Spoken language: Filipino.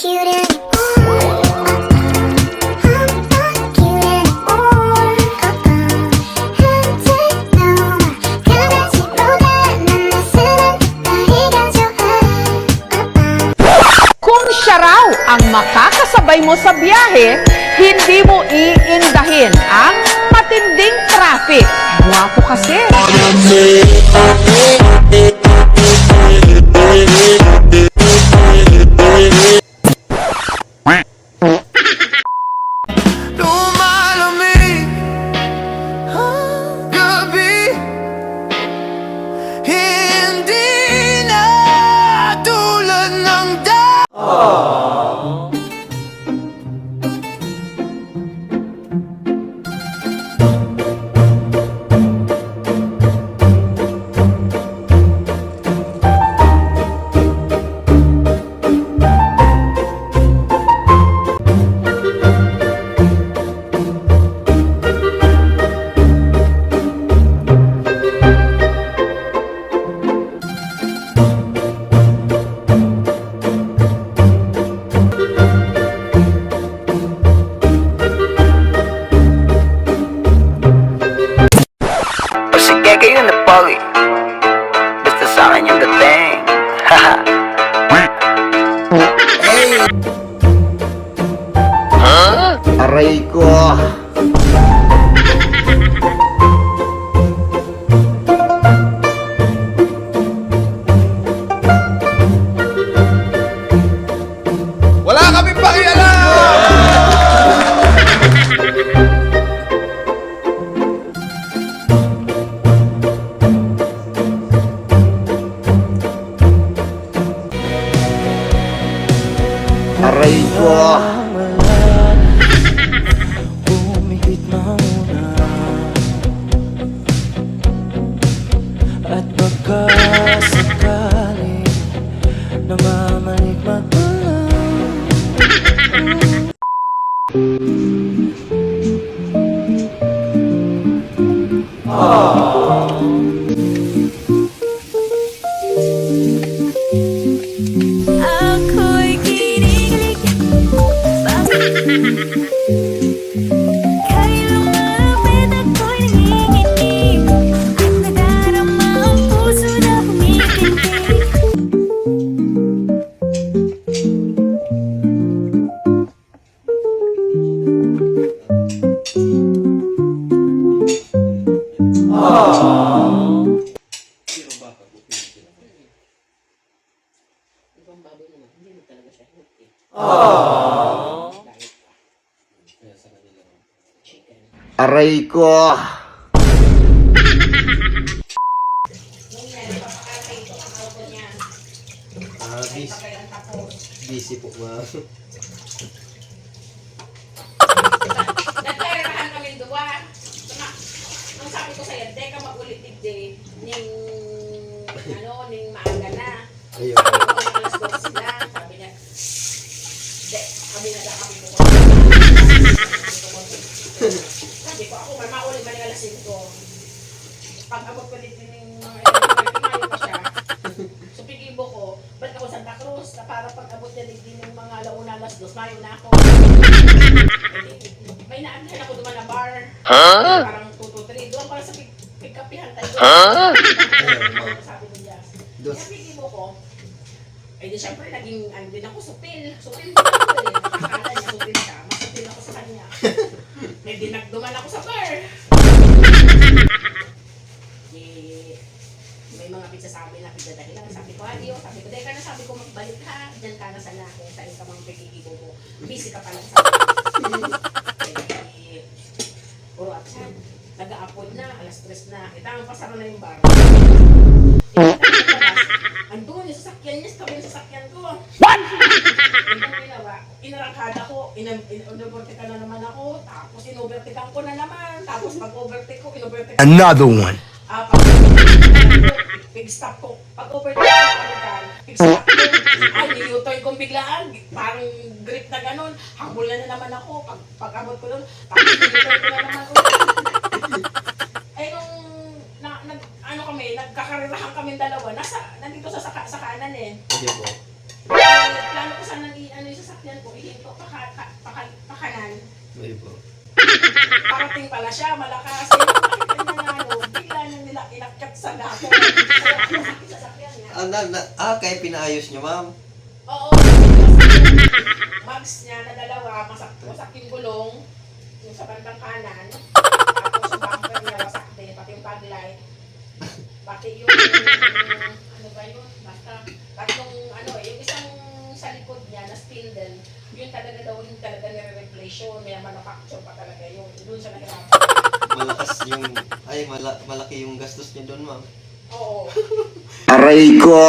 cute anymore. I'm not cute anymore. 한테 너와 가라지보다 난 나서는 나이가 좋아. Kung siya raw ang makakasabay mo sa biyahe, hindi mo iindahin ang matinding traffic. Guwapo kasi. Lumalamig ang gabi, hindi na tulad ng O sige kayo na pogi, basta sa akin yung dating. Haha. Aray ko. Wala kami pakialam! Aray ko. Umipit na muna at baka sakali namamalikmat mo lang. Ako'y kinikilig. Kailang malapit ako'y nanginginig. At nadarama ang puso na kumikintig. Aray ko. Busy po ba? Nagkairahan kami duwa. Ang sabi ko sa'yo, teka magulit digdi ning maaga na. Ayun. Sabi ko alas 12 na. Sabi niya, kami na kami po. Sabi ko, ako mauli ba ng alas 5? Pag abot ko dito ng mga imayo pa siya. So pigibo ko, balik ako Santa Cruz na para pag abot niya dito ng mga alauna alas 2, mayo na ako. May naandahan ako duman na bar. Parang 2 to 3. Doon para sa pick-upihan tayo. Sabi ni Jazz. Kaya pigibo ko. Eh di syempre naging ano din ako, supil. Supil din ako eh. Akala niya supil siya. Masupil ako sa kanya. May dinagduman ako sa bar. Eh, may mga pagsasabi na pagdadahilan. Sabi ko, adiyo. Sabi ko, dahil ka na sabi ko magbalik ha. Diyan ka na sa laki. Sa'yo ka mga pikikibo mo. Busy ka pala sa eh, puro absent. Nag-a-upload na. Alas 3 na. Itang pasaro na yung bar. Andun yung sasakyan niya. Sabi yung sasakyan ko. What? Inarangkada ko. In-overtake na naman ako. Tapos in-overtake ko na naman. Tapos pag-overtake ko, in-overtake ko. Another one. Big stop ko. Pag-overtake ko, big stop ko. Ay, niyutoy kong biglaan. Parang grip na ganun. Habol na naman ako. Pag-abot ko doon, tapos niyutoy ko na naman ako. Eh, nung nagkakarirahan kami dalawa, nandito sa kanan eh. Hindi po. Plano ko sana ano yung sasakyan Parating pala siya, malakas. Eh, nakita niya nga, ano, bigla niya nila inakyat sa gato. Sa sasakyan niya. Kaya pinaayos niyo, ma'am. Oo. Mags niya na dalawa, wasak yung gulong, yung sa bandang kanan. Tapos yung bumper niya wasak din, pati yung taglight. Pati yung, ano ba yun? Basta, tatlong, yung isang sa likod niya na spindle, yun talaga daw yung talaga nire-replace yun. May manufacture pa talaga yun. Doon sa nahirapan. Malakas yung, malaki yung gastos niyo doon, ma'am. Oo. Aray ko!